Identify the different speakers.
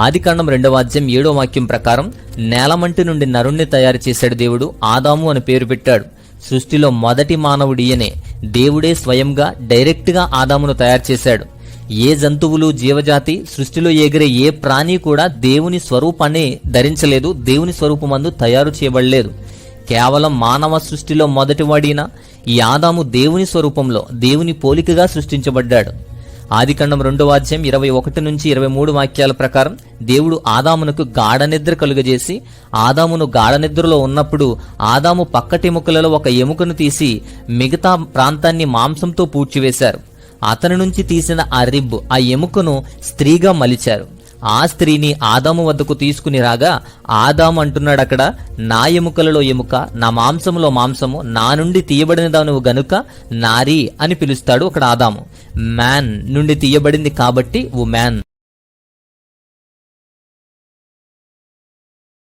Speaker 1: ఆదికాండం 2వ అధ్యాయం 7వ వాక్యం ప్రకారం నేలమంటి నుండి నరుణ్ణి తయారు చేశాడు దేవుడు. ఆదాము అని పేరు పెట్టాడు. సృష్టిలో మొదటి మానవుడు ఈయనే. దేవుడే స్వయంగా డైరెక్ట్గా ఆదామును తయారు చేశాడు. ఏ జంతువులు, జీవజాతి, సృష్టిలో ఎగిరే ఏ ప్రాణి కూడా దేవుని స్వరూపాన్ని ధరించలేదు. దేవుని స్వరూపమందు తయారు చేయబడలేదు. కేవలం మానవ సృష్టిలో మొదటివాడిన ఈ ఆదాము దేవుని స్వరూపంలో, దేవుని పోలికగా సృష్టించబడ్డాడు. ఆదికాండం 2వ అధ్యాయం 21 నుంచి 23 వాక్యాల ప్రకారం దేవుడు ఆదామునకు గాఢనిద్ర కలుగజేసి, ఆదామును గాఢనిద్రలో ఉన్నప్పుడు ఆదాము పక్కటెముకలలో ఒక ఎముకను తీసి మిగతా ప్రాంతాన్ని మాంసంతో పూడ్చివేశారు. అతని నుంచి తీసిన ఆ రిబ్, ఆ ఎముకను స్త్రీగా మలిచారు. ఆ స్త్రీని ఆదాము వద్దకు తీసుకుని రాగా ఆదాము అంటున్నాడు అక్కడ, నా ఎముకలలో ఎముక, నా మాంసములో మాంసము, నా నుండి తీయబడినదాను గనుక నారీ అని పిలుస్తాడు అక్కడ ఆదాము. మ్యాన్ నుండి తీయబడింది కాబట్టి ఉమెన్.